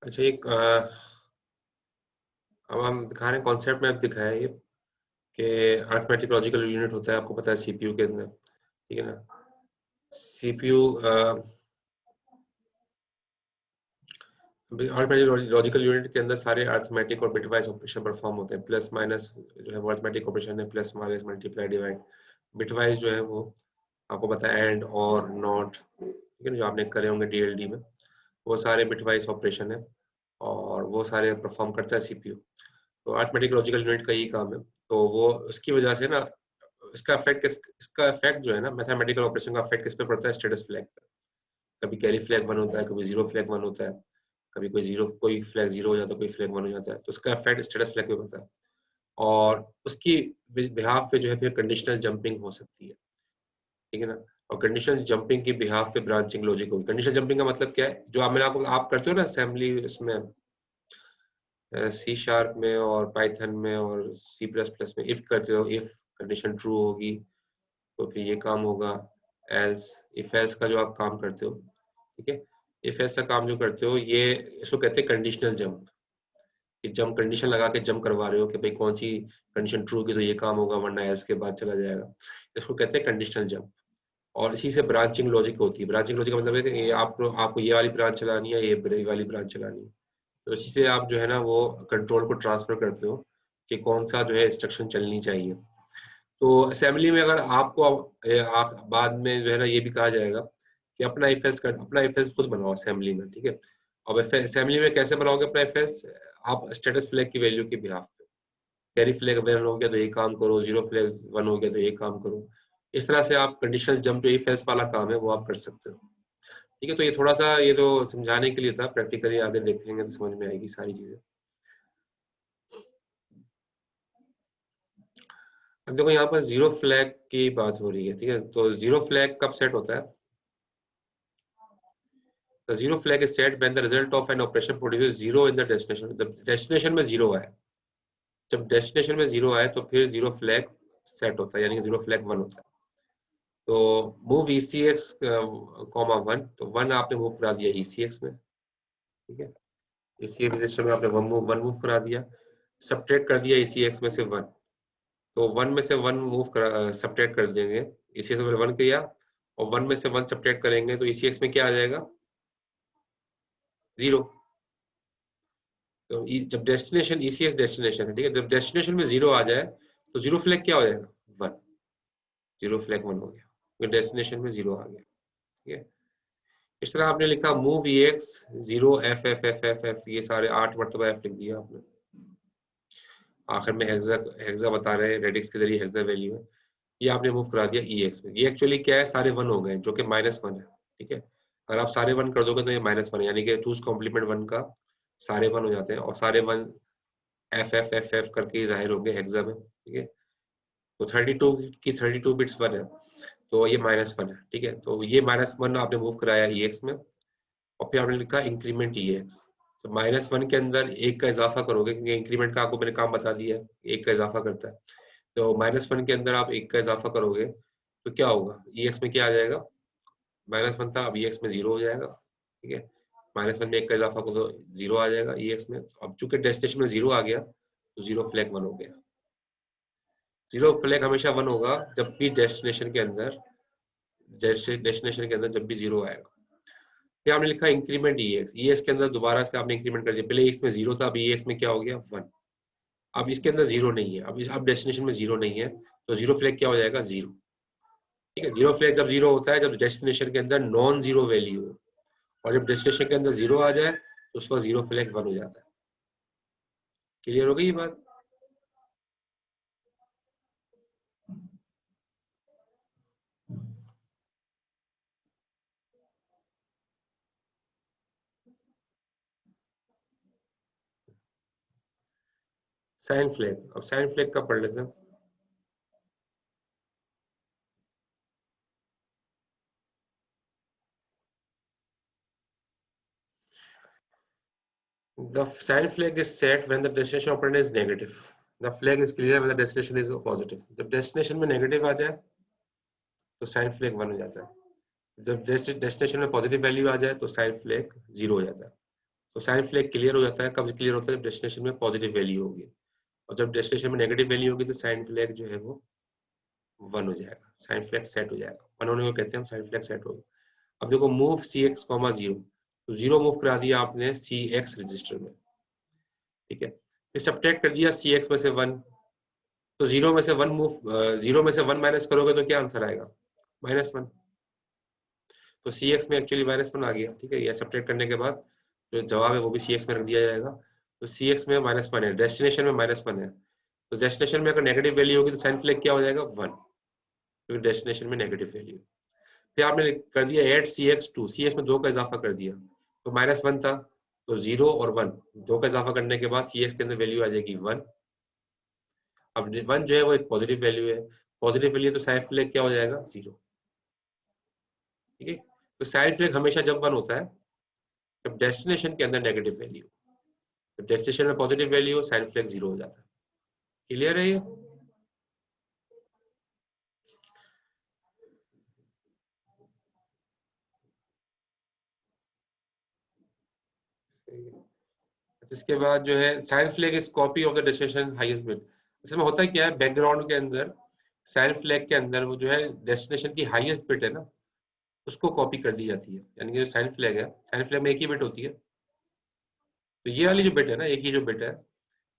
अच्छा, एक अब हम दिखा रहे हैं कॉन्सेप्ट में, अब दिखाया है ये कि अरिथमेटिक लॉजिकल यूनिट होता है, आपको पता है सीपीयू के अंदर, ठीक है ना। सीपीयू अरिथमेटिक लॉजिकल यूनिट के अंदर सारे अरिथमेटिक और बिटवाइज ऑपरेशन परफॉर्म होते हैं। प्लस माइनस जो है वो अरिथमेटिक ऑपरेशन है, plus minus multiply divide. Bitwise जो है वो आपको पता है एंड और नॉट, ठीक है ना, जो आपने करे होंगे डीएलडी में, वो सारे बिटवाइज ऑपरेशन है और वो सारे परफॉर्म करता है सीपीयू। तो अरिथमेटिक लॉजिकल यूनिट का यही काम है। तो वो उसकी वजह से ना इसका इफेक्ट जो है ना, मैथमेटिकल ऑपरेशन का इफेक्ट किस पे पड़ता है? स्टेटस फ्लैग पे। कभी कैरी फ्लैग वन होता है, कभी जीरो फ्लैग वन होता है, कभी कोई फ्लैग जीरो हो जाता है, कोई फ्लैग वन हो जाता है। तो उसका इफेक्ट स्टेटस फ्लैग पे पड़ता है और उसकी बिहाफ पे जो है फिर कंडीशनल जंपिंग हो सकती है, ठीक है ना। और कंडीशनल जंपिंग की बिहाफ पे ब्रांचिंग लॉजिक होगी। कंडीशनल जंपिंग का मतलब क्या है? जो आप करते हो ना असेंबली उसमें, सी शार्प में और पाइथन में और सी प्लस प्लस में, इफ करते हो, इफ कंडीशन ट्रू होगी तो फिर ये काम होगा। एल्स, इफ एल्स का जो आप काम करते हो, ठीक है, इफ एल्स का काम जो करते हो, ये इसको कहते हैं कंडीशनल जंप। कि जंप कंडीशन लगा के जंप करवा रहे हो कि भाई कौन सी कंडीशन ट्रू की तो ये काम होगा, वरना एल्स के बाद चला जाएगा। इसको कहते हैं कंडीशनल जंप। और इसी से ब्रांचिंग लॉजिक होती है। ब्रांचिंग लॉजिक का मतलब है कि ये आपको ये वाली ब्रांच चलानी है, ये वाली ब्रांच चलानी है। तो इसी से आप जो है ना वो कंट्रोल को ट्रांसफर करते हो कि कौन सा जो है इंस्ट्रक्शन चलनी चाहिए। तो असेंबली में अगर आपको बाद में जो है ना ये भी कहा जाएगा कि अपना इफ एल्स खुद बनाओ असेंबली में, ठीक है। अब असेंबली में कैसे बनाओगे अपना इफ एल्स? आप स्टेटस फ्लैग की वैल्यू के बिहाफ पे, कैरी फ्लैग वन हो गया तो ये काम करो, जीरो फ्लैग वन हो गया तो ये काम करो। इस तरह से आप कंडीशनल जंप जो इफ एल्स वाला काम है वो आप कर सकते हो, ठीक है। तो ये थोड़ा सा ये तो समझाने के लिए था, प्रैक्टिकली आगे देखेंगे तो समझ में आएगी सारी चीजें। अब देखो यहाँ पर जीरो फ्लैग की बात हो रही है, ठीक है। तो जीरो फ्लैग कब सेट होता है? The zero flag is set when the result of an operation produces zero in the destination. जब डेस्टिनेशन में जीरो आए, जब डेस्टिनेशन में जीरो आए तो फिर जीरो फ्लैग सेट होता है, यानी कि जीरो फ्लैग वन होता है। तो मूव ECX कॉमा वन, तो वन आपने मूव करा दिया ECX में, ठीक है। ECX रजिस्टर में आपने वन मूव करा दिया, सब्ट्रैक्ट कर दिया ECX में से वन। तो वन में से वन सब्ट्रैक्ट कर देंगे, ECX में वन किया और वन में से वन सब्ट्रैक्ट करेंगे तो ECX में क्या आ जाएगा? जीरो। तो जब डेस्टिनेशन ECS डेस्टिनेशन है, ठीक है, जब डेस्टिनेशन में जीरो आ जाए तो जीरो फ्लैग क्या हो जाएगा? वन। जीरो फ्लैग वन हो गया क्योंकि डेस्टिनेशन में जीरो आ गया, ठीक है। इस तरह आपने लिखा move EX zero F F F F F, ये सारे 8 मरतबा एफ लिख दिया आपने। आखिर में हेक्सा हेक्सा बता रहे हैं, रेडिक्स के जरिए हेक्सा वैल्यू है, ये आपने मूव करा दिया EX में। ये एक्चुअली क्या है, सारे वन हो गए जो कि -1 है, ठीक है। अगर आप सारे वन कर दोगे तो ये -1 है, यानी कि टूज कॉम्प्लीमेंट वन का सारे वन हो जाते हैं और सारे one F F F F करके जाहिर होंगे हेक्सा में, ठीक है। तो 32 की 32 बिट्स वन है तो ये -1 है, ठीक है। तो ये -1 आपने मूव कराया EX में और फिर आपने लिखा इंक्रीमेंट EX। तो -1 के अंदर एक का इजाफा करोगे क्योंकि इंक्रीमेंट का आपको मैंने काम बता दिया है, एक का इजाफा करता है। तो -1 के अंदर आप एक का इजाफा करोगे तो क्या होगा? EX में क्या आ जाएगा? -1 था, अब EX में जीरो हो जाएगा, ठीक है। -1 में एक का इजाफा करो तो जीरो आ जाएगा EX में। अब चूंकि डेस्टिनेशन में जीरो आ गया तो जीरो फ्लैग वन हो गया। जीरो फ्लैग हमेशा वन होगा जब भी डेस्टिनेशन के अंदर जब भी जीरो आएगा। फिर आपने लिखा इंक्रीमेंट EX, EX के अंदर दोबारा से आपने इंक्रीमेंट कर दिया। पहले EX में जीरो था, अब EX में क्या हो गया? वन। अब इसके अंदर जीरो नहीं है, अब डेस्टिनेशन में जीरो नहीं है तो जीरो फ्लैग क्या हो जाएगा? जीरो, ठीक है। जीरो फ्लैग जब जीरो होता है जब डेस्टिनेशन के अंदर नॉन जीरो वैल्यू हो, और जब डेस्टिनेशन के अंदर जीरो आ जाए तो उसका जीरो फ्लैग वन हो जाता है। क्लियर हो गई ये बात? साइन फ्लैग, अब साइन फ्लैग का पढ़ लेते हैं। The sign flag is set when the destination operator is negative. The flag is clear when the destination is positive. जब destination में negative आ जाए तो sign flag 1 हो जाता है। जब destination में positive value आ जाए तो sign flag 0 हो जाता है। तो sign flag clear हो जाता है, कब clear होता है? जब destination में positive value होगी, और जब destination में negative value होगी तो sign flag जो है वो 1 हो जाएगा, sign flag set हो जाएगा। 1 होने को कहते हैं हम sign flag set हो गया। अब देखो move CX, 0, तो 0 मूव करा दिया आपने CX रजिस्टर में, ठीक है। फिर सब्ट्रैक्ट कर दिया CX में से 1, तो 0 में से 1 मूव, 0 में से 1 माइनस करोगे तो क्या आंसर आएगा? -1। तो CX में एक्चुअली -1 आ गया, ठीक है। ये सब्ट्रैक्ट करने के बाद जो जवाब है वो भी CX में रख दिया जाएगा। तो CX में -1 है, डेस्टिनेशन में -1 है, तो डेस्टिनेशन में अगर नेगेटिव वैल्यू होगी तो साइन फ्लैग क्या हो जाएगा? 1, क्योंकि डेस्टिनेशन में नेगेटिव वैल्यू। फिर आपने कर दिया ऐड CX2, CX में 2 का इजाफा कर दिया, तो -1 था, तो 0 और 1 2 का इजाफा करने के बाद CX के अंदर वैल्यू आ जाएगी 1। अब 1 जो है वो एक पॉजिटिव वैल्यू है, पॉजिटिव वैल्यू तो साइन फ्लैग क्या हो जाएगा? 0, ठीक है। तो साइन फ्लैग हमेशा जब 1 होता है जब डेस्टिनेशन के अंदर नेगेटिव वैल्यू, जब डेस्टिनेशन में पॉजिटिव वैल्यू हो साइन फ्लैग 0 हो जाता है। क्लियर है ये? इसके बाद जो है sign flag is copy of the destination highest bit. असल में होता क्या है, बैकग्राउंड के अंदर साइन फ्लैग के अंदर वो जो है डेस्टिनेशन की हाईएस्ट बिट है ना, उसको कॉपी कर दी जाती है। यानी कि जो साइन फ्लैग है, साइन फ्लैग में एक ही बिट होती है, तो ये वाली जो बिट है ना, एक ही जो बिट है,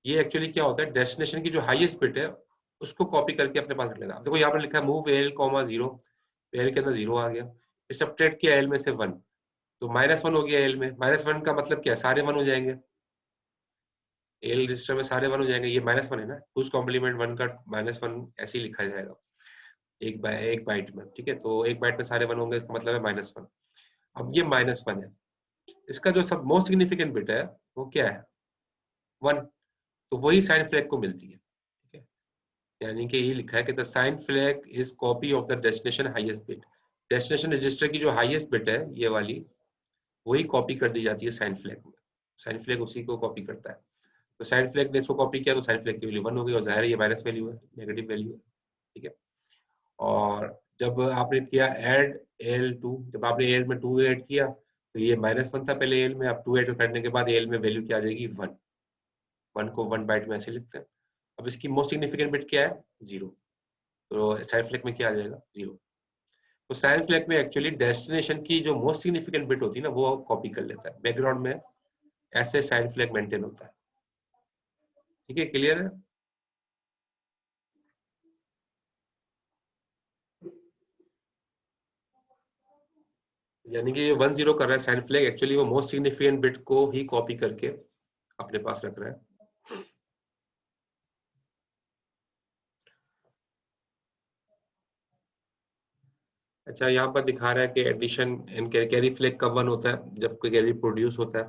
ये एक्चुअली क्या होता है, डेस्टिनेशन की जो हाईएस्ट बिट है उसको कॉपी करके अपने पास रख लेगा। देखो यहाँ पर लिखा है मूव एल कॉमा 0, एल के अंदर 0 आ गया, फिर सब्ट्रैक्ट किया एल में से 1, तो -1 हो गया एल में। -1 का मतलब क्या है? सारे 1 हो जाएंगे, एल रजिस्टर में सारे 1 हो जाएंगे। ये -1 है ना, टूज कॉम्प्लीमेंट 1 का -1 ऐसे ही लिखा जाएगा एक बाइट में, ठीक है। तो एक बाइट में सारे 1 होंगे, इसका मतलब है -1। अब ये -1 है, इसका जो सब मोस्ट सिग्निफिकेंट बिट है वो क्या है? 1, तो वही साइन फ्लैग को मिलती है, ठीक है। यानी कि ये लिखा है कि the sign flag is copy of the destination highest bit. Destination register की जो हाईएस्ट बिट है ये वाली, वही कॉपी कर दी जाती है साइन फ्लैग में। साइन फ्लैग उसी को कॉपी करता है। तो साइन फ्लैग ने इसको कॉपी किया तो साइन फ्लैग की वैल्यू 1 हो गई, और जाहिर है ये माइनस वैल्यू है, नेगेटिव वैल्यू है, ठीक है। और जब आपने किया ऐड L2, जब आपने एल में 2 ऐड किया तो ये -1 था पहले एल में, अब 2 ऐड करने के बाद एल में वैल्यू क्या आ जाएगी? 1। 1 को 1 बाइट में ऐसे लिखते हैं। अब इसकी मोस्ट सिग्निफिकेंट बिट क्या है? 0, तो साइन फ्लैग में क्या आ जाएगा? 0। तो साइन फ्लैग में एक्चुअली डेस्टिनेशन की जो मोस्ट सिग्निफिकेंट बिट होती है ना वो कॉपी कर लेता है बैकग्राउंड में, ऐसे साइन फ्लैग मेंटेन होता है, ठीक है। क्लियर है? यानी कि ये 1-0 कर रहा है साइन फ्लैग, एक्चुअली वो मोस्ट सिग्निफिकेंट बिट को ही कॉपी करके अपने पास रख रहा है। अच्छा, यहाँ पर दिखा रहा है कि एडिशन एंड कैरी फ्लैग कब 1 होता है? जब कोई कैरी प्रोड्यूस होता है।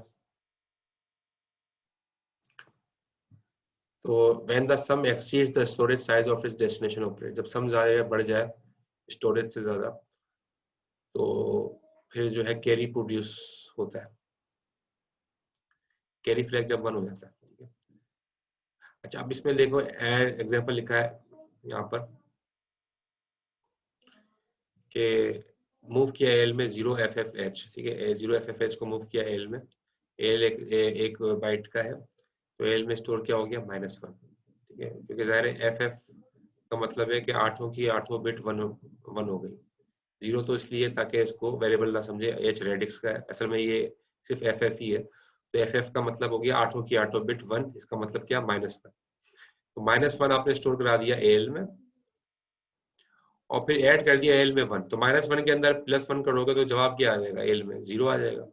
तो when the sum exceeds the storage size of its destination operator, जब सम ज्यादा बढ़ जाए स्टोरेज से ज्यादा, तो फिर जो है कैरी प्रोड्यूस होता है, कैरी फ्लैग जब 1 हो जाता है, ठीक है। अच्छा, अब इसमें देखो एग्जांपल लिखा है यहाँ पर कि मूव किया एल में 0FFH, ठीक है। 0FFH को मूव किया एल में, एल एक बाइट का है, तो एल में स्टोर क्या हो गया? -1, ठीक है। क्योंकि जाहिर है FF का मतलब है कि आठों की आठों बिट 1 हो गई। 0 तो इसलिए ताकि इसको वेरिएबल ना समझे, H रेडिक्स का है, असल में ये सिर्फ FF ही है। तो FF का मतलब हो गया आठों की आठों बिट 1, इसका मतलब क्या? -1। तो -1 आपने स्टोर करा दिया एल में, और फिर ऐड कर दिया एल में 1, तो -1 के अंदर +1 करोगे तो जवाब क्या आ जाएगा? एल में 0 आ जाएगा,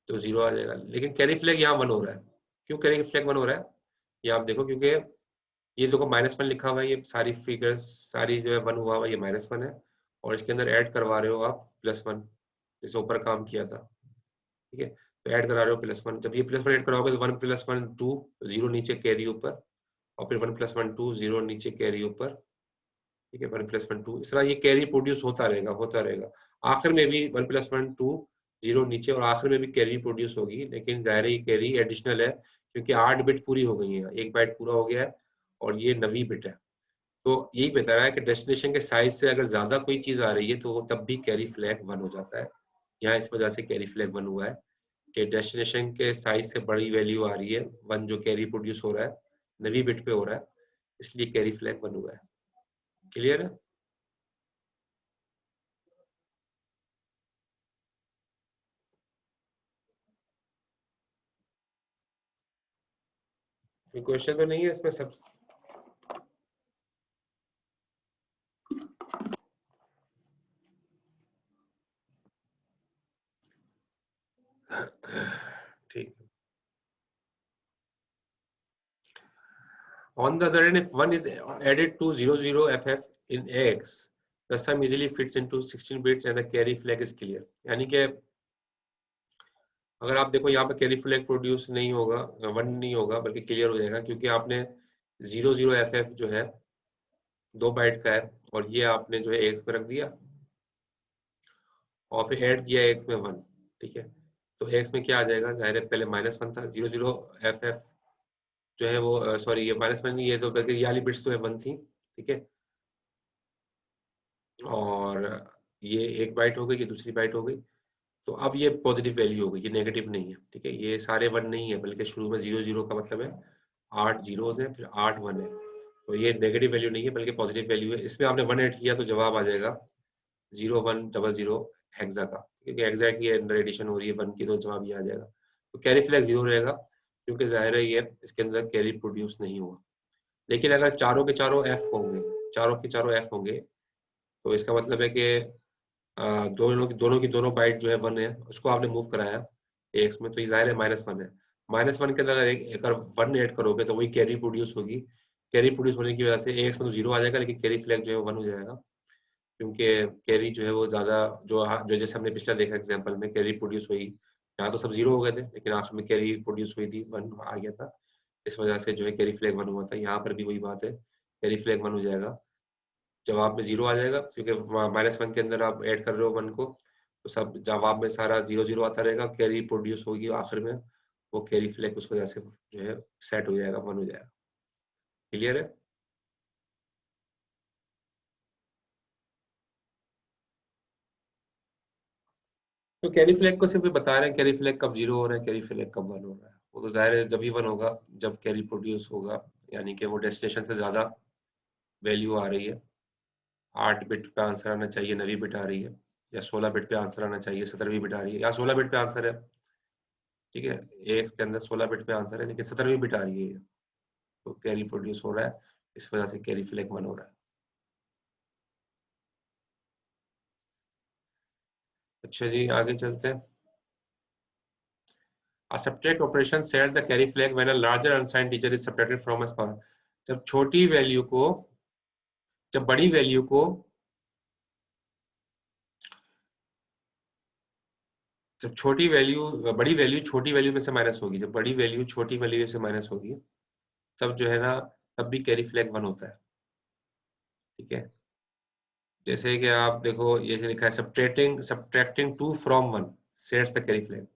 तो 0 आ जाएगा। लेकिन कैरी फ्लैग यहाँ 1 हो रहा है। क्यों कैरी फ्लैग 1 हो रहा है? ये आप देखो, क्योंकि ये देखो -1 लिखा हुआ है, ये सारी फिगर्स सारी जो है 1 हुआ हुआ, ये -1 है, और इसके अंदर ऐड करवा रहे हो आप +1, जैसे ऊपर काम किया था, ठीक है। तो ऐड करा रहे हो +1, जब ये +1 ऐड कराओगे तो 1 + 1 2, 0 नीचे कैरी ऊपर, और फिर 1 + 1 2, 0 नीचे कैरी ऊपर, ठीक है, 1 + 1 2, इस तरह ये कैरी प्रोड्यूस होता रहेगा। आखिर में भी 1 + 1 2, 0 नीचे, और आखिर में भी कैरी प्रोड्यूस होगी, लेकिन ज़ाहिर है ये कैरी एडिशनल है क्योंकि 8 बिट पूरी हो गई है, 1 बाइट पूरा हो गया है और ये 9वीं बिट है। तो यही बता रहा है कि डेस्टिनेशन के साइज से अगर ज़्यादा कोई चीज़ आ रही है तो वो तब भी कैरी फ्लैग 1 हो जाता है। यहाँ इस वजह से कैरी फ्लैग 1 हुआ है कि डेस्टिनेशन के साइज से बड़ी वैल्यू आ रही है, 1 जो कैरी प्रोड्यूस हो रहा है, 9वीं बिट पे हो रहा है, इसलिए कैरी फ्लैग 1 हुआ है। क्लियर है? कोई क्वेश्चन तो नहीं है इसमें सब? ठीक है। On the other hand, if 1 is added to 00FF in X, the sum easily fits into 16 bits and the carry flag is clear. यानी कि अगर आप देखो यहाँ पे कैरी फ्लैग प्रोड्यूस नहीं होगा, 1 नहीं होगा, बल्कि क्लियर हो जाएगा क्योंकि आपने 00FF जो है 2 बाइट का है और ये आपने जो है एक्स में रख दिया और फिर ऐड किया एक्स में 1, ठीक है। तो एक्स में क्या आ जाएगा, जाहिर है पहले -1 था, 00FF जो है वो सॉरी ये -1 नहीं, ये तो बल्कि ये वाली बिट्स तो है 1 थी, ठीक है। और ये एक बाइट हो गई, ये दूसरी बाइट हो गई, तो अब ये पॉजिटिव वैल्यू हो गई, ये नेगेटिव नहीं है, ठीक है। ये सारे 1 नहीं है, बल्कि शुरू में 00 का मतलब है 8 जीरोस है, फिर 8 1 है, तो ये नेगेटिव वैल्यू नहीं है बल्कि पॉजिटिव वैल्यू है। इसमें आपने 1 ऐड किया तो जवाब आ जाएगा 0100 हेक्सा का, क्योंकि एग्जैक्ट ये अंदर एडिशन हो रही है 1 की, तो जवाब ये आ जाएगा। तो कैरी फ्लैग 0 रहेगा क्योंकि जाहिर है ये इसके अंदर कैरी प्रोड्यूस नहीं हुआ। लेकिन अगर चारों के चारों एफ होंगे, चारों के चारों एफ होंगे, तो इसका मतलब है कि दोनों की दोनों बाइट जो है 1 है, उसको आपने मूव कराया एक्स में, तो ये जाहिर है -1 है। -1 के अंदर अगर अगर 1 ऐड करोगे तो वही कैरी प्रोड्यूस होगी। कैरी प्रोड्यूस होने की वजह से एक्स में तो 0 आ जाएगा, लेकिन कैरी फ्लैग जो है 1 हो जाएगा, क्योंकि कैरी जो है वो ज्यादा जो जैसे हमने पिछला देखा एग्जांपल में कैरी प्रोड्यूस हुई, यहाँ तो सब 0 हो गए थे लेकिन आखिर में कैरी प्रोड्यूस हुई थी, 1 आ गया था, इस वजह से जो है कैरी फ्लैग 1 हुआ था। यहाँ पर भी वही बात है, कैरी फ्लैग 1 हो जाएगा, जवाब में 0 आ जाएगा क्योंकि -1 के अंदर आप ऐड कर रहे हो 1 को, तो सब जवाब में सारा 0 0 आता रहेगा, कैरी प्रोड्यूस होगी आखिर में, वो कैरी फ्लैग उस वजह से जो है सेट हो जाएगा, 1 हो जाएगा। क्लियर है? तो कैरी फ्लैग को सिर्फ बता रहे हैं कैरी फ्लैग कब 0 हो रहा है, कैरी फ्लैग कब 1 हो रहा है। वो तो जाहिर है जब ही 1 होगा जब कैरी प्रोड्यूस होगा, यानी कि वो डेस्टिनेशन से ज्यादा वैल्यू आ रही है। 8 बिट पे आंसर आना चाहिए, 9वीं बिट आ रही है, या 16 बिट पे आंसर आना चाहिए, 17वीं बिट आ रही है, या 16 बिट पे आंसर है, ठीक है। एक्स के अंदर 16 बिट पे आंसर है लेकिन 17वीं बिट आ रही है, तो कैरी प्रोड्यूस हो रहा है, इस वजह से कैरी फ्लैग 1 हो रहा है। अच्छा जी, आगे चलते हैं। A subtract operation sets the carry flag when a larger unsigned digit is subtracted from a small। जब छोटी वैल्यू को, जब बड़ी वैल्यू को, जब छोटी वैल्यू, बड़ी वैल्यू छोटी वैल्यू में से माइनस होगी, जब बड़ी वैल्यू छोटी वैल्यू से माइनस होगी, तब जो है ना, तब भी कैरी फ्लैग 1 होता है, ठीक है। जैसे कि आप देखो ये लिखा है subtracting 2 from 1 sets the carry flag.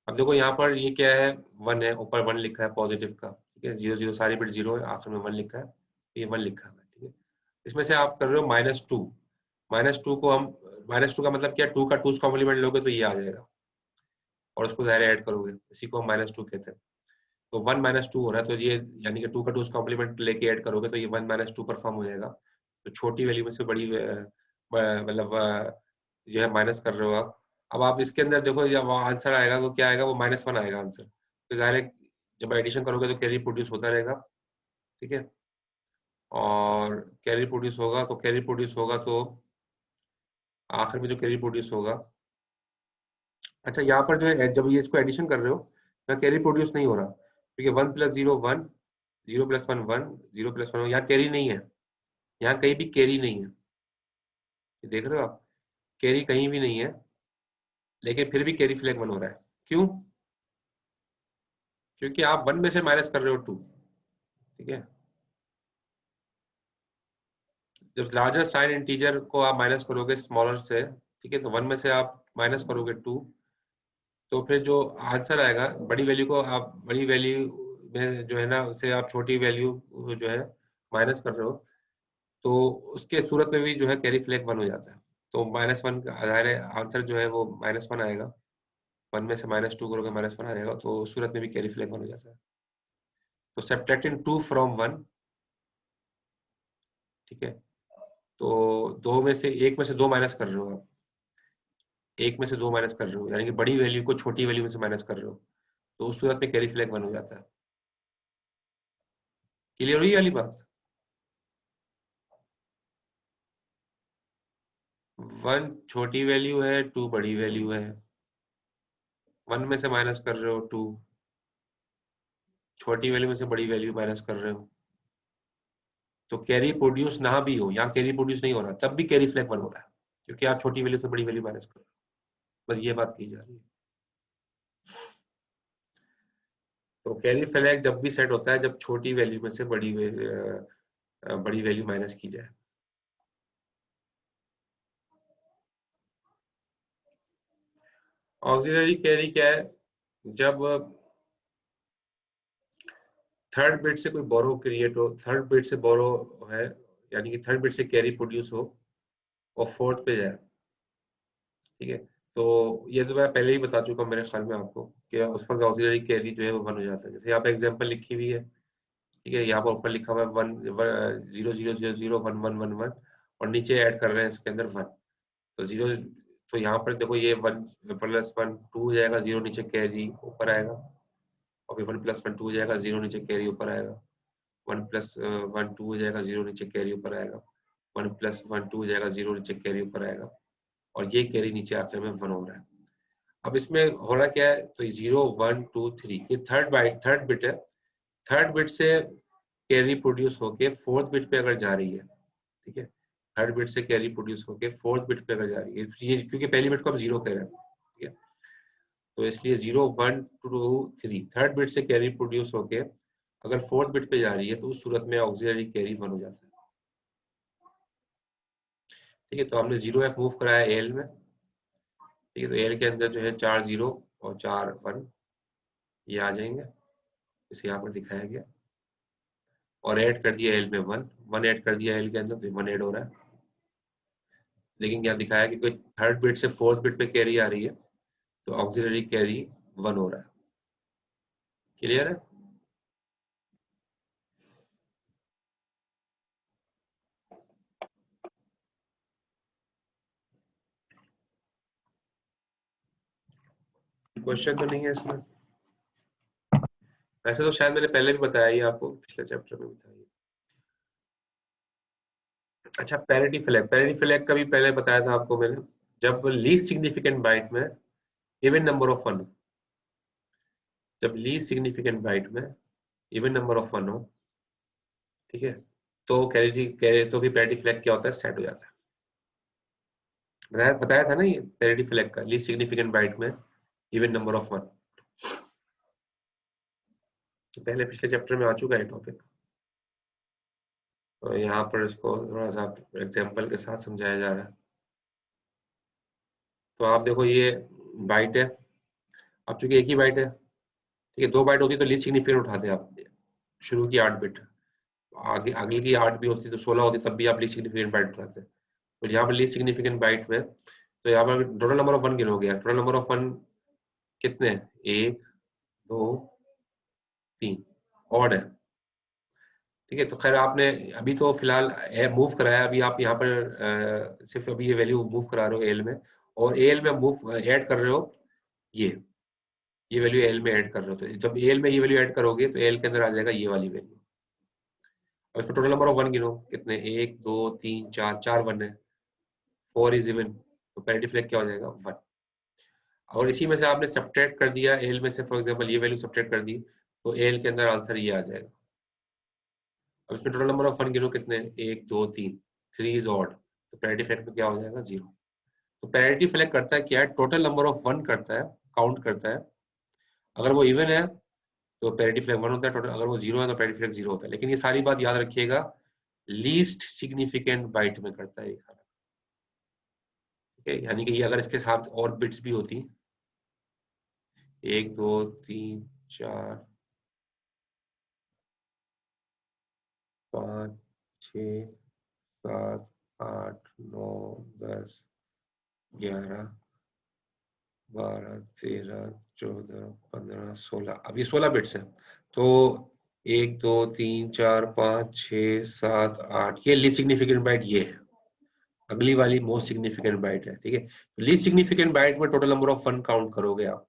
अब देखो यहाँ पर ये क्या है, 1 है, ऊपर 1 लिखा है पॉजिटिव का, ठीक है, 0 0 सारी बिट 0 है, आखिर में 1 लिखा है, ये 1 लिखा है, ठीक है। इसमें से आप कर रहे हो -2, -2 को हम, -2 का मतलब क्या, 2 का 2's कॉम्प्लीमेंट लोगे तो ये आ जाएगा, और उसको ज़ाहिर ऐड करोगे, इसी को हम -2 कहते हैं। तो 1 -2 हो रहा है, तो ये यानी कि 2 का 2's कॉम्प्लीमेंट लेके ऐड करोगे तो ये 1 -2 परफॉर्म हो जाएगा। तो छोटी वैल्यू में से बड़ी मतलब जो है माइनस कर रहे हो आप। अब आप इसके अंदर देखो जब आंसर आएगा तो क्या आएगा, वो -1 आएगा आंसर, तो ज़ाहिर है जब एडिशन करोगे तो कैरी प्रोड्यूस होता रहेगा, ठीक है। और कैरी प्रोड्यूस होगा तो आखिर में जो कैरी प्रोड्यूस होगा, अच्छा यहाँ पर जो है जब ये इसको एडिशन कर रहे हो, यहाँ कैरी प्रोड्यूस नहीं हो रहा क्योंकि 1 + 0 1, 0 + 1 1, 0 + 1, यहाँ कैरी नहीं है, यहाँ कहीं भी कैरी नहीं है, ये देख रहे हो आप, कैरी कहीं भी नहीं है, लेकिन फिर भी कैरी फ्लैग 1 हो रहा है, क्यों? क्योंकि आप 1 में से माइनस कर रहे हो 2, ठीक है। जब लार्जर साइन इंटीजर को आप माइनस करोगे स्मॉलर से, ठीक है, तो 1 में से आप माइनस करोगे 2, तो फिर जो आंसर आएगा, बड़ी वैल्यू को आप बड़ी वैल्यू में जो है ना उससे आप छोटी वैल्यू जो है माइनस कर रहे हो, तो उसके सूरत में भी जो है कैरी फ्लैग 1 हो जाता है। तो -1 का आधार है, आंसर जो है वो -1 आएगा। 1 में से -2 करोगे -1 आएगा, तो उस सूरत में भी कैरी फ्लैग 1 हो जाता है। तो सब्ट्रैक्टिंग 2 फ्रॉम 1, ठीक है, तो 2 में से 1 में से 2 माइनस कर रहे हो आप, 1 में से 2 माइनस कर रहे हो, यानी कि बड़ी वैल्यू को छोटी वैल्यू में से माइनस कर रहे हो, तो उस सूरत में कैरी फ्लैग 1 हो जाता है। क्लियर हुई वाली बात? 1 छोटी वैल्यू है, 2 बड़ी वैल्यू है, 1 में से माइनस कर रहे हो 2, छोटी वैल्यू में से बड़ी वैल्यू माइनस कर रहे हो, तो कैरी प्रोड्यूस ना भी हो, यहाँ कैरी प्रोड्यूस नहीं हो रहा, तब भी कैरी फ्लैग 1 हो रहा है, क्योंकि आप छोटी वैल्यू से बड़ी वैल्यू माइनस कर रहे हो। बस ये बात की जा रही है। तो कैरी फ्लैग जब भी सेट होता है जब छोटी वैल्यू में से बड़ी वैल्यू माइनस की जाए। ऑक्सिलरी कैरी क्या है? जब थर्ड बिट से कोई बोरो क्रिएट हो, थर्ड बिट से बोरो है, यानी कि थर्ड बिट से कैरी प्रोड्यूस हो और फोर्थ पे जाए, ठीक है, तो ये तो मैं पहले ही बता चुका हूँ मेरे ख्याल में आपको कि उस पर ऑक्सिलरी कैरी जो है वो 1 हो जाता है। जैसे यहाँ पे एग्जांपल लिखी हुई है, ठीक है, यहाँ पर ऊपर लिखा हुआ है 1 0 0 0 0 1 1 1 1 और नीचे ऐड कर रहे हैं इसके अंदर 1, तो 0, तो यहाँ पर देखो ये 1 + 1 2 हो जाएगा, 0 नीचे कैरी ऊपर आएगा, और फिर 1 + 1 2 हो जाएगा, 0 नीचे कैरी ऊपर आएगा, 1 + 1 2 हो जाएगा, 0 नीचे कैरी ऊपर आएगा, 1 + 1 2 हो जाएगा, 0 नीचे कैरी ऊपर आएगा, और ये कैरी नीचे आखिर में 1 हो रहा है। अब इसमें हो रहा क्या है, तो 0 1 2 3 ये थर्ड बिट है, थर्ड बिट से कैरी प्रोड्यूस होके फोर्थ बिट पे अगर जा रही है, ठीक है, थर्ड बिट से कैरी प्रोड्यूस होके फोर्थ बिट पे अगर जा रही है, ये क्योंकि पहली बिट को हम 0 कह रहे हैं, ठीक है, तो इसलिए 0 1 2 3 थर्ड बिट से कैरी प्रोड्यूस होके अगर फोर्थ बिट पे जा रही है, तो उस सूरत में ऑक्सिलरी कैरी 1 हो जाता है। ठीक है, तो हमने 0f मूव कराया एल में, ठीक है, तो एल के अंदर जो है 4 0 और 4 1 ये आ जाएंगे, इसे यहाँ पर दिखाया गया, और ऐड कर दिया एल में 1 ऐड कर दिया एल के अंदर, तो 1 ऐड हो रहा है। लेकिन क्या दिखाया कि कोई थर्ड बिट से फोर्थ बिट पे कैरी आ रही है, तो ऑक्सिलरी कैरी 1 हो रहा है। क्लियर है? क्वेश्चन तो नहीं है इसमें? वैसे तो शायद मैंने पहले भी बताया ही आपको, पिछले चैप्टर में बताया। अच्छा, पैरिटी फ्लैग का भी पहले बताया था आपको मैंने, जब लीस्ट सिग्निफिकेंट बाइट में इवन नंबर ऑफ 1, जब लीस्ट सिग्निफिकेंट बाइट में इवन नंबर ऑफ 1 हो, ठीक है, तो तो भी पैरिटी फ्लैग क्या होता है, सेट हो जाता है। बताया था ना ये पैरिटी फ्लैग का, लीस्ट सिग्निफिकेंट बाइट में इवन नंबर ऑफ 1, पहले पिछले चैप्टर में आ चुका है टॉपिक, तो यहाँ पर इसको थोड़ा सा एग्जाम्पल के साथ समझाया जा रहा है। तो आप देखो ये बाइट है, अब चूंकि एक ही बाइट है, ठीक है, 2 बाइट होती तो लीस्ट सिग्निफिकेंट उठाते आप, शुरू की 8 बिट, आगे आगे की 8 भी होती तो 16 होती, तब भी आप लीस्ट सिग्निफिकेंट बाइट उठाते। तो यहाँ पर लीस्ट सिग्निफिकेंट बाइट में, तो यहाँ पर टोटल नंबर ऑफ 1 गिनोगे, टोटल नंबर ऑफ 1 कितने हैं, 1 2 3, ऑड है, ठीक है, तो खैर आपने अभी तो फिलहाल मूव कराया, अभी आप यहाँ पर सिर्फ अभी ये वैल्यू मूव करा रहे हो एल में, और एल में मूव ऐड कर रहे हो, ये वैल्यू एल में ऐड कर रहे हो, तो जब एल में ये वैल्यू ऐड करोगे तो एल के अंदर आ जाएगा ये वाली वैल्यू। अब इसमें टोटल नंबर ऑफ 1 गिनो, कितने, 1 2 3 4, 4 1 है, 4 इज इवन, तो पैरिटी फ्लैग क्या हो जाएगा, 1। और इसी में से आपने सब्ट्रैक्ट कर दिया एल में से, फॉर एग्जांपल ये वैल्यू सब्ट्रैक्ट कर दी, तो एल के अंदर आंसर ये आ जाएगा। अब इसमें टोटल नंबर ऑफ 1 गिनो, कितने, 1 2 3, 3 इज ऑड, तो पैरिटी फ्लैग में क्या हो जाएगा, 0। तो पैरिटी फ्लैग करता है क्या है, टोटल नंबर ऑफ 1 करता है, काउंट करता है, अगर वो इवन है तो पैरिटी फ्लैग 1 होता है टोटल, अगर वो 0 है तो पैरिटी फ्लैग 0 होता है। लेकिन ये सारी बात याद रखिएगा, लीस्ट सिग्निफिकेंट बाइट में करता है ये खाना, ठीक है। यानी कि ये अगर इसके साथ और बिट्स भी होती, 1 2 3 4 5 6 7 8 9 10 11 12 13 14 15 16, अब ये 16 बिट्स हैं। तो 1 2 3 4 5 6 7 8, ये लीस्ट सिग्निफिकेंट बाइट ये है। अगली वाली मोस्ट सिग्निफिकेंट बाइट है, ठीक है। लीस्ट सिग्निफिकेंट बाइट में total number of one count करोगे आप,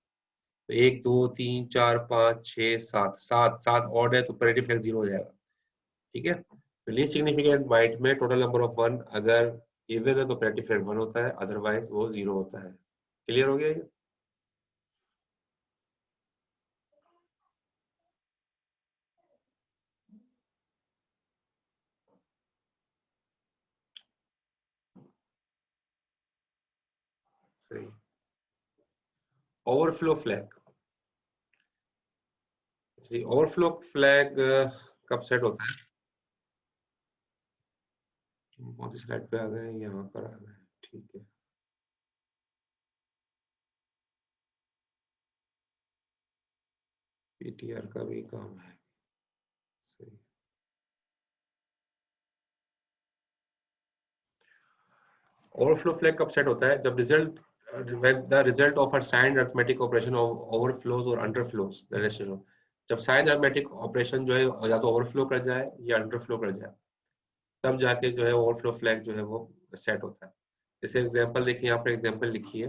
तो 1 2 3 4 5 6 7, 7 7 ऑड है तो पैरिटी फ्लैग 0 हो जाएगा, ठीक है। तो लीस्ट सिग्निफिकेंट बाइट में टोटल नंबर ऑफ वन अगर इवन है तो पैरिटी फ्लैग 1 होता है, अदरवाइज वो 0 होता है। क्लियर हो गया ये? सही। ओवरफ्लो फ्लैग, जी ओवरफ्लो फ्लैग कब सेट होता है? कौन सी स्लाइड पे आ गए? यहाँ पर आ गए, ठीक है। पीटीआर का भी काम है, सही। ओवरफ्लो फ्लैग कब सेट होता है? जब result when the result of a signed arithmetic operation of overflows or underflows, जब साइंड अरिथमेटिक ऑपरेशन जो है या तो ओवरफ्लो कर जाए या अंडरफ्लो कर जाए, तब जाके जो है ओवरफ्लो फ्लैग जो है वो सेट होता है। जैसे एग्जांपल देखिए, यहाँ पर एग्जांपल लिखी है,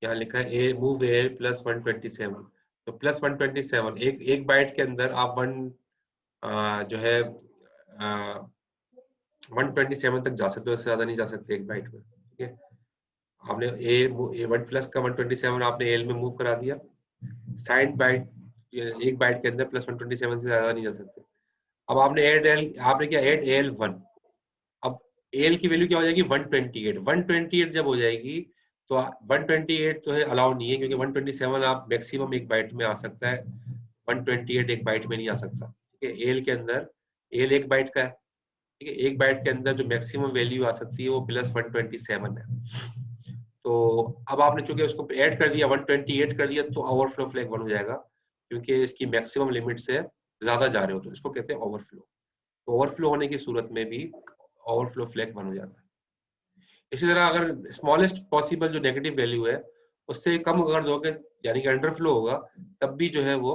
यहाँ लिखा है ए मूव ए प्लस 127, तो प्लस 127 एक एक बाइट के अंदर आप वन जो है 127 तक जा सकते हो, इससे ज्यादा नहीं जा सकते एक बाइट में, ठीक है। आपने ए वन प्लस का 127 आपने एल में मूव करा दिया, साइड बाइट एक बाइट के अंदर प्लस 127 से ज्यादा नहीं जा सकते। अब आपने एड एल, आपने क्या एड एल 1, अब एल की वैल्यू क्या हो जाएगी 128, 128 जब हो जाएगी तो 128 तो है अलाउ नहीं है, क्योंकि 127 आप मैक्सिमम एक बाइट में आ सकता है, 128 एक बाइट में नहीं आ सकता, ठीक है। एल के अंदर, एल एक बाइट का है, ठीक है, एक बाइट के अंदर जो मैक्सिमम वैल्यू आ सकती है वो प्लस 127 है। तो अब आपने चूंकि उसको ऐड कर दिया 128 कर दिया तो ओवरफ्लो फ्लैग 1 हो जाएगा, क्योंकि इसकी मैक्सिमम लिमिट से ज्यादा जा रहे हो, तो इसको कहते हैं ओवरफ्लो। तो ओवरफ्लो होने की सूरत में भी ओवरफ्लो फ्लैग 1 हो जाता है। इसी तरह अगर स्मॉलेस्ट पॉसिबल जो नेगेटिव वैल्यू है उससे कम अगर दोगे, यानी कि अंडरफ्लो होगा, तब भी जो है वो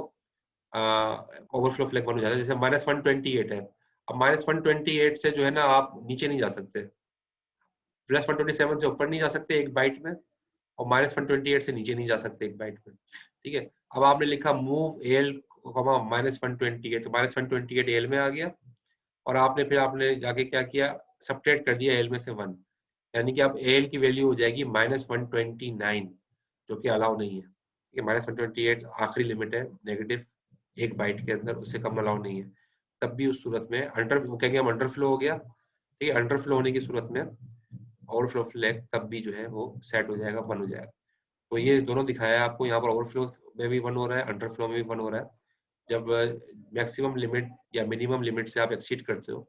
ओवरफ्लो फ्लैग 1 हो जाता है। जैसे -128 है, अब -128 से जो है ना आप नीचे नहीं जा सकते, प्लस 127 से ऊपर नहीं जा सकते एक बाइट में, और -128 से नीचे नहीं जा सकते एक बाइट में, ठीक है। अब आपने लिखा मूव एल -128, तो -128 एल में आ गया, और आपने फिर आपने जाके क्या किया, सब्ट्रैक्ट कर दिया एल में से 1, यानी कि अब एल की वैल्यू हो जाएगी -129, जो कि अलाउ नहीं है, ठीक है। -128 आखिरी लिमिट है नेगेटिव एक बाइट के अंदर, उससे कम अलाउ नहीं है। तब भी उस सूरत में अंडर, वो कहेंगे हम अंडरफ्लो हो गया, ठीक है। अंडरफ्लो होने की सूरत में ओवरफ्लो फ्लैग तब भी जो है वो सेट हो जाएगा, 1 हो जाएगा। तो ये दोनों दिखाया है आपको, यहाँ पर ओवरफ्लो में भी 1 हो रहा है, अंडरफ्लो में भी 1 हो रहा है। जब मैक्सिमम लिमिट या मिनिमम लिमिट से आप एक्सीड करते हो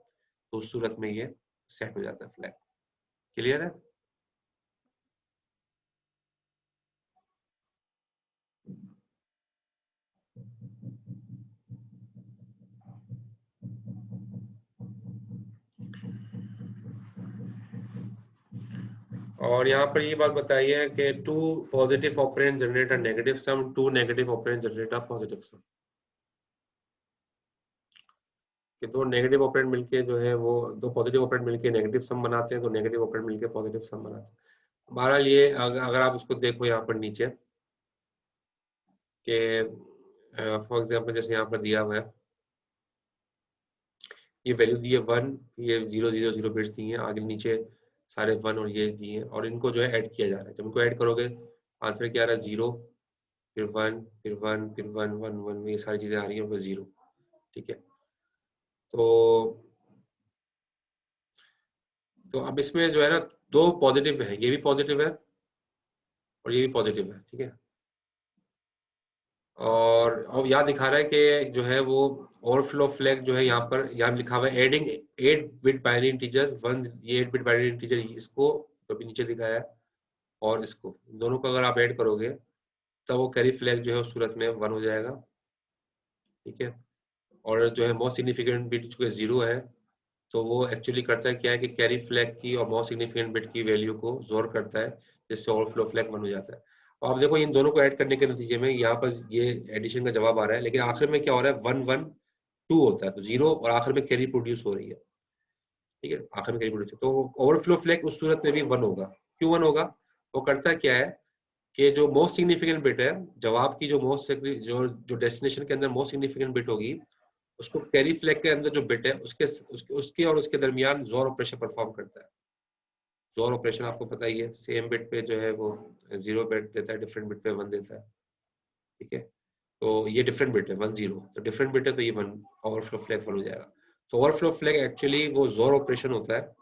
तो उस सूरत में ये सेट हो जाता है फ्लैग। क्लियर है? और यहाँ पर ये बात बताइए कि two positive operand generate a negative sum, two negative operand generate a positive sum, कि दो नेगेटिव ऑपरेंड मिलके जो है वो, दो पॉजिटिव ऑपरेंड मिलके नेगेटिव सम बनाते हैं, तो नेगेटिव ऑपरेंड मिलके पॉजिटिव सम बनाते हैं। बहरहाल ये अगर आप इसको देखो यहाँ पर नीचे कि फॉर एग्जांपल जैसे यहाँ पर दिया हुआ है, ये वैल्यू दी है 1, ये 0 0 0 बिट्स दी हैं, आगे नीचे सारे 1 और ये दिए हैं, और इनको जो है ऐड किया जा रहा है। जब इनको ऐड करोगे आंसर क्या आ रहा है, 0 फिर 1 फिर 1 फिर 1 1 1, ये सारी चीजें आ रही हैं फिर 0, ठीक है। तो अब इसमें जो है ना दो पॉजिटिव है, ये भी पॉजिटिव है और ये भी पॉजिटिव है, ठीक है। और यहाँ दिखा रहा है कि जो है वो ओवरफ्लो फ्लैग जो है यहाँ लिखा हुआ है adding 8 bit binary integers one, ये 8 बिट बाइनरी इंटीजर इसको तो भी नीचे दिखाया है, और इसको दोनों को अगर आप ऐड करोगे तब वो कैरी फ्लैग जो है उस सूरत में 1 हो जाएगा। ठीक है, और जो है मोस्ट सिग्निफिकेंट बिट जो 0 है, तो वो एक्चुअली करता है क्या है कि कैरी फ्लैग की और मोस्ट सिग्निफिकेंट बिट की वैल्यू को जोर करता है, जिससे ओवरफ्लो फ्लैग 1 हो जाता है। और आप देखो इन दोनों को ऐड करने के नतीजे में यहाँ पर ये एडिशन का जवाब आ रहा है, लेकिन आखिर में क्या हो रहा है 1 1 2 होता है, तो 0 और आखिर में कैरी प्रोड्यूस हो रही है। ठीक है, आखिर में कैरी प्रोड्यूस, तो ओवरफ्लो फ्लैग उस सूरत में भी 1 होगा। क्यों 1 होगा? वो करता क्या है कि जो मोस्ट सिग्निफिकेंट बिट है जवाब की, जो डेस्टिनेशन के अंदर मोस्ट सिग्निफिकेंट बिट होगी, उसको कैरी फ्लैग के अंदर जो बिट है उसके और उसके दरमियान जोर ऑपरेशन परफॉर्म करता है। जोर ऑपरेशन आपको पता ही है, सेम बिट पे जो है वो 0 बिट देता है, डिफरेंट बिट पे 1 देता है। ठीक है, तो ये डिफरेंट बिट है 1 0, तो डिफरेंट बिट है तो ये 1 ओवरफ्लो फ्लैग 1 हो जाएगा। तो ओवरफ्लो फ्लैग एक्चुअली वो जोर ऑपरेशन होता है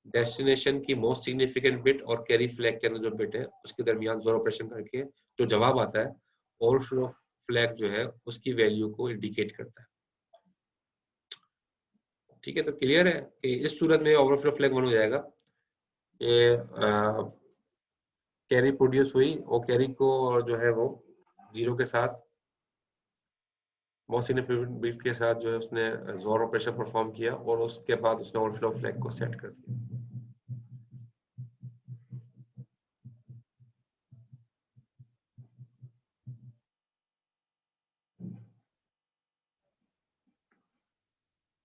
डेस्टिनेशन की मोस्ट सिग्निफिकेंट बिट और कैरी फ्लैग के अंदर जो बिट है उसके दरमियान जोर ऑपरेशन करके जो जवाब आता है ओवरफ्लो फ्लैग जो है उसकी वैल्यू को इंडिकेट करता है। ठीक है, तो क्लियर है कि इस सूरत में ओवरफ्लो फ्लैग 1 हो जाएगा। ये कैरी प्रोड्यूस हुई और कैरी को जो है वो 0 के साथ मोस्ट सिग्निफिकेंट बिट के साथ जो है उसने जोर ऑपरेशन परफॉर्म किया और उसके बाद उसने ओवरफ्लो फ्लैग को सेट कर दिया।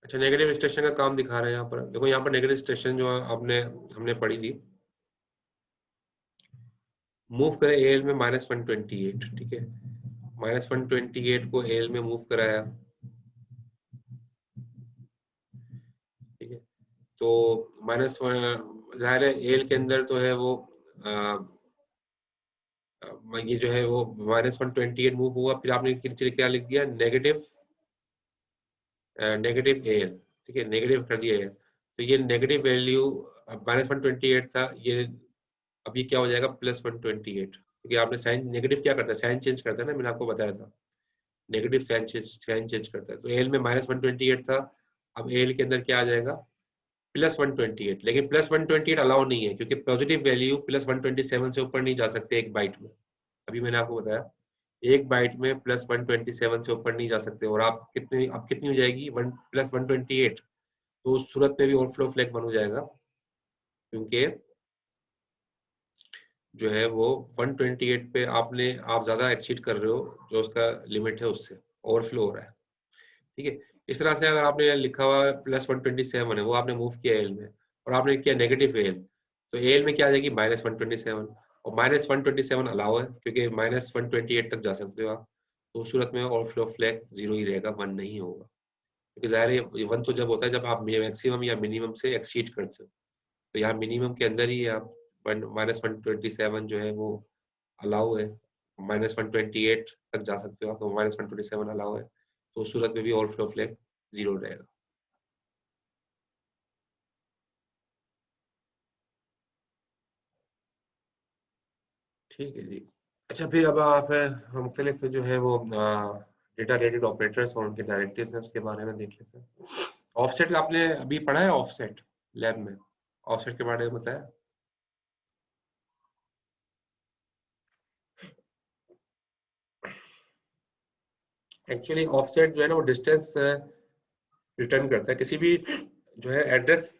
अच्छा, नेगेटिव स्टेशन का काम दिखा रहे हैं यहाँ पर। देखो यहाँ पर नेगेटिव स्टेशन जो आपने हमने पढ़ी थी, मूव करे एल में -128। ठीक है, -128 को एल में मूव कराया। ठीक है, तो माइनस जाहिर है एल के अंदर तो है वो ये जो है वो -128 मूव हुआ, फिर आपने नीचे क्या लिख दिया नेगेटिव नेगेटिव एल। ठीक है, नेगेटिव कर दिया है, तो ये नेगेटिव वैल्यू -128 था, ये अब ये क्या हो जाएगा +128, क्योंकि आपने साइन नेगेटिव क्या करता है, साइन चेंज करता है ना, मैंने आपको बताया था नेगेटिव साइन चेंज करता है। तो एल में -128 था, अब एल के अंदर क्या आ जाएगा +128, लेकिन +128 अलाउ नहीं है क्योंकि पॉजिटिव वैल्यू +127 से ऊपर नहीं जा सकते एक बाइट में। अभी मैंने आपको बताया एक बाइट में +127 से ऊपर नहीं जा सकते, और आप कितनी अब कितनी हो जाएगी +128, तो उस सूरत में भी ओवरफ्लो फ्लैग 1 हो जाएगा, क्योंकि जो है वो 128 पे आप ज्यादा एक्सीड कर रहे हो, जो उसका लिमिट है उससे ओवरफ्लो हो रहा है। ठीक है, इस तरह से अगर आपने लिखा हुआ +127 है, वो आपने मूव किया एल में और आपने किया नेगेटिव एल, तो एल में क्या आ जाएगी -127, और -127 अलाउ है क्योंकि -128 तक जा सकते हो आप, तो उस सूरत में ओवरफ्लो फ्लैग 0 ही रहेगा, 1 नहीं होगा, क्योंकि जाहिर है 1 तो जब होता है जब आप मैक्सिमम या मिनिमम से एक्सीड करते हो, तो यहाँ मिनिमम के अंदर ही आप -127 जो है वो अलाउ है, -128 तक जा सकते हो आप, तो -127 अलाउ है, तो उस सूरत में भी ओवरफ्लो फ्लैग 0 रहेगा। ठीक है जी। अच्छा, फिर अब आप मुख्तलिफ जो है वो डेटा रिलेटेड ऑपरेटर्स और उनके डायरेक्टिव्स हैं उसके बारे में देख लेते हैं। ऑफसेट आपने अभी पढ़ा है, ऑफसेट लैब में ऑफसेट के बारे में बताया? एक्चुअली ऑफसेट जो है ना वो डिस्टेंस रिटर्न करता है, किसी भी जो है एड्रेस,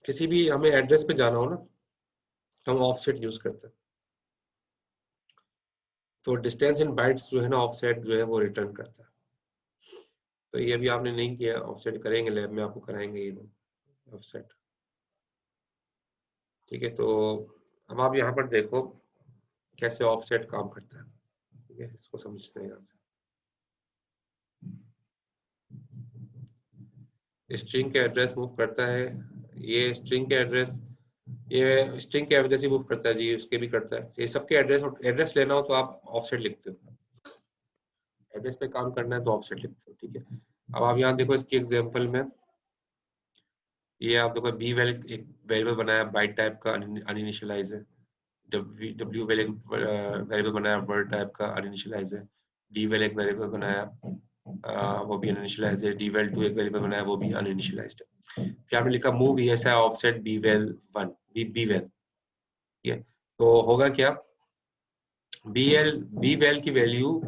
किसी भी हमें एड्रेस पे जाना हो ना, तो हम ऑफसेट यूज करते हैं। तो डिस्टेंस इन बाइट्स जो है ना ऑफसेट जो है वो रिटर्न करता है। तो ये अभी आपने नहीं किया, ऑफसेट करेंगे लैब में, आपको कराएंगे ये लोग ऑफसेट। ठीक है, तो अब आप यहाँ पर देखो कैसे ऑफसेट काम करता है। ठीक है, इसको समझते हैं यहाँ से। स्ट्रिंग के एड्रेस मूव करता है, ये स्ट्रिंग के एड्रेस, ये स्ट्रिंग के एड्रेस ही मूव करता है जी, उसके भी करता है, ये सबके एड्रेस लेना हो तो आप ऑफसेट लिखते हो, एड्रेस पे काम करना है तो ऑफसेट लिखते हो। ठीक है, अब आप यहाँ देखो इसकी एग्जांपल में, ये आप देखो बी वैल्यू एक वेरिएबल बनाया बाइट टाइप का अनइनिशियलाइज है, डब्ल्यू वेरिएबल बनाया वर्ड टाइप का अनइनिशियलाइज है, डीवेल एक वेरिएबल बनाया, वो भी अनइनिशियलाइज्ड है, डीवेल 2 एक वेरिएबल बनाया, वो भी अनइनिशियलाइज्ड है। फिर आपने लिखा move ESI offset bevel 1 bevel, ठीक है। तो होगा क्या, बीवेल की वैल्यू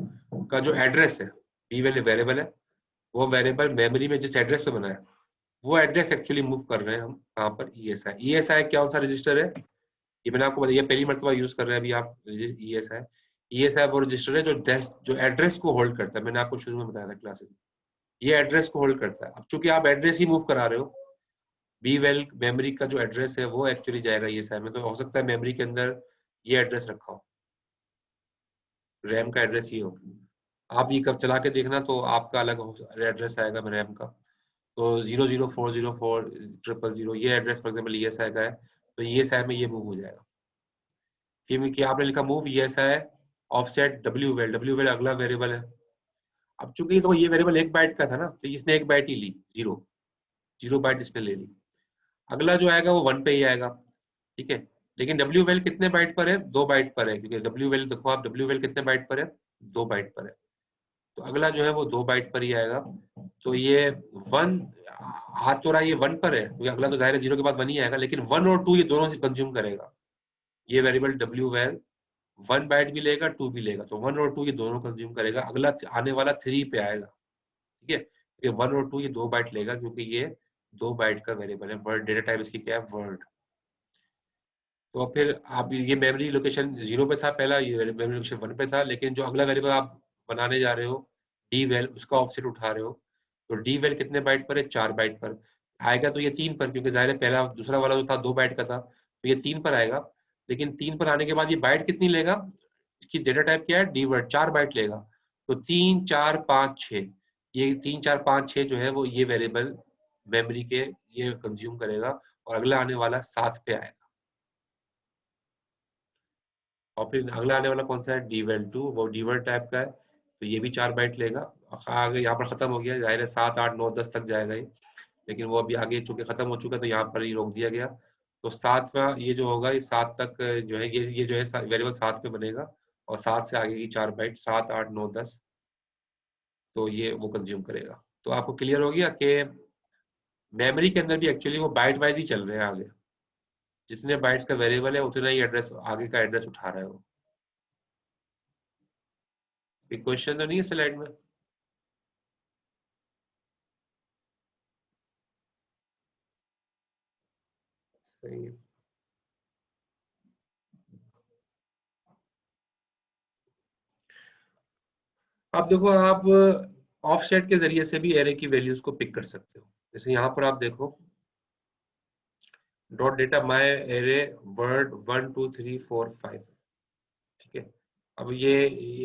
का जो एड्रेस है, बीवेल वेरिएबल है, वो वेरिएबल मेमोरी में जिस एड्रेस पे बना है वो एड्रेस एक्चुअली मूव कर रहे हैं हम कहाँ पर, ESI क्या कौन सा रजिस्टर है, ये मैंने आपको बताया, पहली मर्तबा यूज कर रहे हैं अभी आप ESI वो रजिस्टर है जो एड्रेस को होल्ड करता है। मैंने आपको शुरू में बताया था क्लासेस में, ये एड्रेस को होल्ड करता है। अब चूंकि आप एड्रेस ही मूव करा रहे हो, बी वेल मेमोरी का जो एड्रेस है वो एक्चुअली जाएगा ESI में, तो हो सकता है मेमोरी के अंदर ये एड्रेस रखा हो, रैम का एड्रेस ये हो। आप ये कब चला के देखना तो आपका अलग एड्रेस आएगा रैम का, तो 0040400 ये एड्रेस फॉर एग्जाम्पल ESI का है, तो ESI में ये मूव हो जाएगा। फिर क्या आपने लिखा move ESI offset W well अगला वेरिएबल है। अब चूंकि तो ये वेरिएबल 1 बाइट का था ना, तो इसने 1 बाइट ही ली, जीरो बाइट इसने ले ली। अगला जो आएगा वो 1 पे ही आएगा, ठीक है। लेकिन डब्ल्यू वेल कितने बाइट पर है, 2 बाइट पर है, क्योंकि डब्ल्यू वेल देखो आप, डब्ल्यू वेल कितने बाइट पर है, 2 बाइट पर है, तो अगला जो है वो 2 बाइट पर ही आएगा। तो ये 1 हाथ तो रहा, ये 1 पर है, क्योंकि अगला तो जाहिर है 0 के बाद 1 ही आएगा, लेकिन 1 और 2 ये दोनों कंज्यूम करेगा। ये वेरिएबल डब्ल्यू वेल 1 बाइट भी लेगा, 2 भी लेगा, तो 1 और 2 ये दोनों कंज्यूम करेगा। अगला आने वाला 3 पे आएगा, ठीक है। ये 1 और 2 ये 2 बाइट लेगा, क्योंकि ये 2 बाइट का वेरिएबल है। वर्ड डेटा टाइप इसकी क्या है, वर्ड। तो फिर आप ये मेमोरी लोकेशन 0 पे था पहला, ये मेमोरी लोकेशन 1 पे था, लेकिन जो अगला वेरिएबल आप बनाने जा रहे हो डी वेल, उसका ऑफसेट उठा रहे हो, तो डी वेल कितने बाइट पर है, 4 बाइट पर आएगा। तो ये 3 पर, क्योंकि जाहिर है पहला दूसरा वाला जो था 2 बाइट का था, तो ये 3 पर आएगा। लेकिन 3 पर आने के बाद ये बाइट कितनी लेगा, इसकी डेटा टाइप क्या है, डी वर्ड, 4 बाइट लेगा। तो 3 4 5 6, ये 3 4 5 6 जो है वो ये वेरिएबल मेमोरी के ये कंज्यूम करेगा, और अगला आने वाला 7 पे आएगा। और फिर अगला आने वाला कौन सा है, डीवेल 2, वो डीवेल टाइप का है, तो ये भी 4 बाइट लेगा। आगे यहाँ पर खत्म हो गया, जाहिर है 7 8 9 10 तक जाएगा ये, लेकिन वो अभी आगे चूंकि खत्म हो चुका है तो यहाँ पर ही रोक दिया गया। तो 7वां ये जो होगा, ये 7 तक जो है, ये जो है वेरिएबल 7 में बनेगा, और 7 से आगे की 4 बाइट 7 8 9 10, तो ये वो कंज्यूम करेगा। तो आपको क्लियर हो गया कि मेमोरी के अंदर भी एक्चुअली वो बाइट वाइज ही चल रहे हैं आगे, जितने बाइट्स का वेरिएबल है उतना ही एड्रेस आगे का एड्रेस उठा रहा है वो। क्वेश्चन तो नहीं है स्लाइड में? सही है। आप देखो, आप ऑफसेट के जरिए से भी एरे की वैल्यूज को पिक कर सकते हो। जैसे यहाँ पर आप देखो, डॉट डेटा माई एरे वर्ड 1 2 3 4 5, ठीक है। अब ये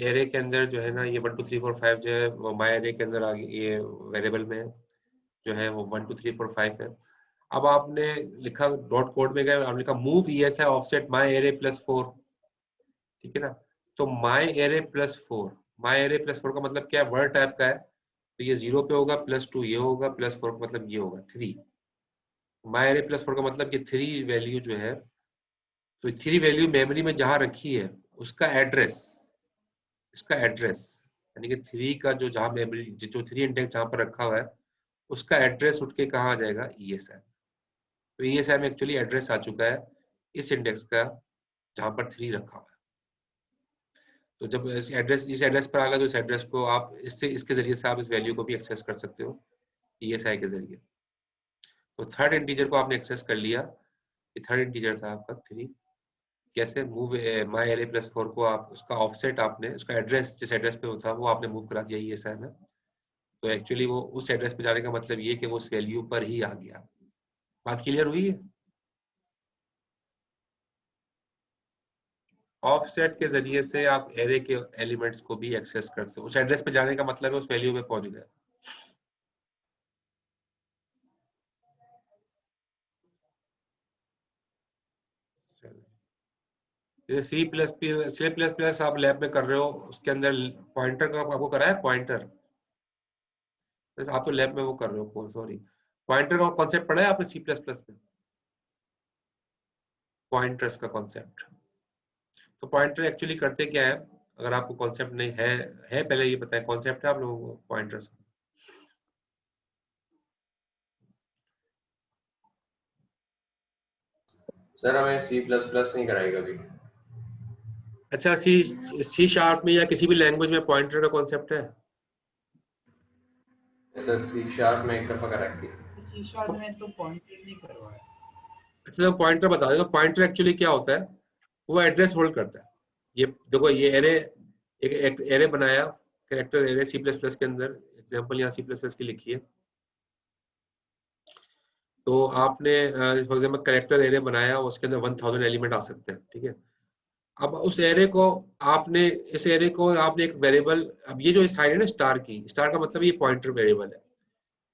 एरे के अंदर जो है ना, ये 1 2 3 4 5 जो है वो माई एरे के अंदर आगे ये वेरिएबल में जो है वो 1 2 3 4 5 है। अब आपने लिखा डॉट कोड में गए, आपने लिखा मूव ESI ऑफसेट माई एरे +4, ठीक है ना। तो माई एरे +4, माई एरे +4 का मतलब क्या है, वर्ड टाइप का है, तो ये 0 पे होगा, +2 ये होगा, +4 का मतलब ये होगा 3। माई एरे +4 का मतलब कि 3 वैल्यू जो है, तो 3 वैल्यू मेमोरी में जहां रखी है उसका एड्रेस, इसका एड्रेस यानी कि 3 का जो जहां मेमोरी जो 3 इंडेक्स जहां पर रखा हुआ है उसका एड्रेस उठ के कहाँ आ जाएगा, ESI। तो ESI में एक्चुअली एड्रेस आ चुका है इस इंडेक्स का जहां पर 3 रखा हुआ है। तो जब इस एड्रेस पर आ गया, तो इस एड्रेस को आप इससे इसके जरिए से आप इस वैल्यू को भी एक्सेस कर सकते हो ESI के जरिए। तो थर्ड इंटीजर को आपने एक्सेस कर लिया, ये थर्ड इंटीजर था आपका 3। कैसे मूव माई एरे +4 को आप उसका ऑफसेट आपने उसका एड्रेस जिस एड्रेस पे था वो आपने मूव करा दिया ESI में। तो एक्चुअली वो उस एड्रेस पे जाने का मतलब ये कि वो उस वैल्यू पर ही आ गया। बात क्लियर हुई है? ऑफसेट के जरिए से आप एरे के एलिमेंट्स को भी एक्सेस करते हो, उस एड्रेस पे जाने का मतलब है उस वैल्यू पे पहुंच गए। जैसे C++ आप लैब में कर रहे हो, उसके अंदर पॉइंटर का आपको करा है, पॉइंटर। जैसे आप तो लैब में वो कर रहे हो, सॉरी, पॉइंटर का कॉन्सेप्ट पढ़ा है आपने C++ में, पॉइंटर्स का कॉन्सेप्ट। तो पॉइंटर एक्चुअली करते क्या है, अगर आपको कॉन्सेप्ट नहीं है पहले ये बताएं, कॉन्सेप्ट है आप लोगों को पॉइंटर्स? सर हमें C++ नहीं कराई कभी। अच्छा, सी शार्प में या किसी भी लैंग्वेज में पॉइंटर का कॉन्सेप्ट है? सर C# में एक दफा कराई थी। C# में तो पॉइंटर नहीं करवाया। अच्छा, पॉइंटर बता देगा। पॉइंटर एक्चुअली क्या होता है, वो एड्रेस होल्ड करता है। ये देखो, ये एरे, एक एरे बनाया, कैरेक्टर एरे C++ के अंदर, एग्जांपल यहाँ C++ की लिखी है। तो आपने फॉर एग्जांपल कैरेक्टर एरे बनाया, उसके अंदर 1000 एलिमेंट आ सकते हैं, ठीक है। अब उस एरे को आपने, इस एरे को आपने एक वेरिएबल, अब ये जो साइन है ना स्टार की, स्टार का मतलब ये पॉइंटर वेरिएबल है।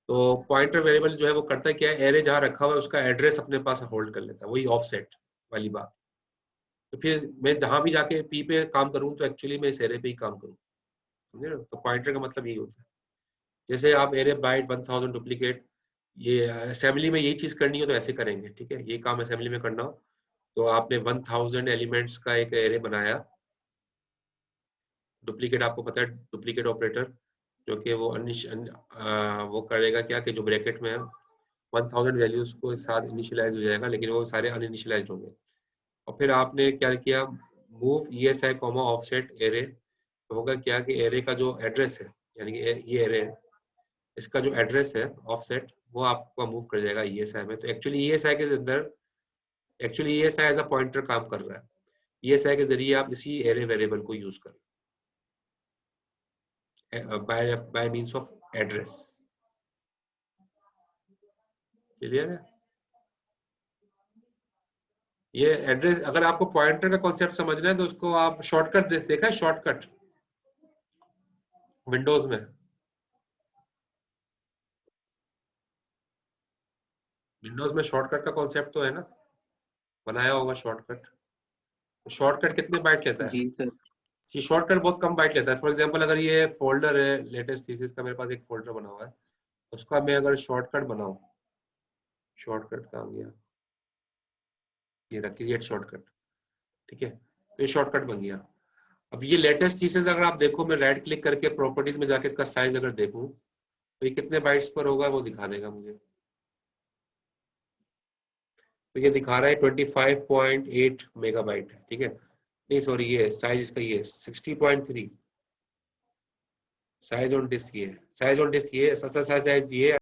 तो पॉइंटर वेरिएबल जो है वो करता है क्या है, एरे जहाँ रखा हुआ है उसका एड्रेस अपने पास होल्ड कर लेता है, वही ऑफसेट वाली बात। तो फिर मैं जहां भी जाके पी पे काम करूं तो एक्चुअली मैं इस एरे पे ही काम करूं, समझे ना। तो पॉइंटर का मतलब यही होता है। जैसे आप एरे बाइट 1000 डुप्लीकेट, ये असेंबली में यही चीज करनी हो तो ऐसे करेंगे, ठीक है। ये काम असेंबली में करना हो तो आपने 1000 एलिमेंट्स का एक एरे बनाया। डुप्लीकेट आपको पता है, डुप्लीकेट ऑपरेटर, जो कि वो वो करेगा क्या कि जो ब्रैकेट में है 1000 वैल्यूज को साथ इनिशियलाइज हो जाएगा, लेकिन वो सारे अनइनिशियलाइज्ड होंगे। और फिर आपने क्या किया, move ESI comma offset array, तो होगा क्या कि एरे का जो एड्रेस है, यानी कि ये एरे है, इसका जो एड्रेस है ऑफसेट, वो आपका मूव कर जाएगा ESI में। तो एक्चुअली ESI के अंदर, actually ESI as a pointer काम कर रहा है। ESI के जरिए आप इसी एरे वेरिएबल को यूज कर by means of address. Clear है? ये एड्रेस, अगर आपको पॉइंटर का कॉन्सेप्ट समझना है तो उसको आप शॉर्टकट देखा है, शॉर्टकट विंडोज में। विंडोज में शॉर्टकट का कॉन्सेप्ट तो है ना, बनाया होगा शॉर्टकट। शॉर्टकट कितने बाइट लेता है? जी सर। ये शॉर्टकट बहुत कम बाइट लेता है। फॉर एग्जांपल अगर ये फोल्डर है लेटेस्ट थीसिस का, मेरे पास एक फोल्डर बना हुआ है, उसका मैं अगर शॉर्टकट बनाऊं, शॉर्टकट कहाँ गया, ये रहा क्रिएट शॉर्टकट, ठीक है। तो ये शॉर्टकट बन गया। अब ये लेटेस्ट थीसिस अगर आप देखो, मैं राइट क्लिक करके प्रॉपर्टीज में जाके इसका साइज अगर देखूं तो ये कितने बाइट्स पर होगा वो दिखा देगा मुझे। तो ये दिखा रहा है 25.8 मेगाबाइट है, ठीक है। नहीं सॉरी, ये साइज इसका ये 60.3, साइज ऑन डिस्क ये, साइज ऑन डिस्क ये, साइज ये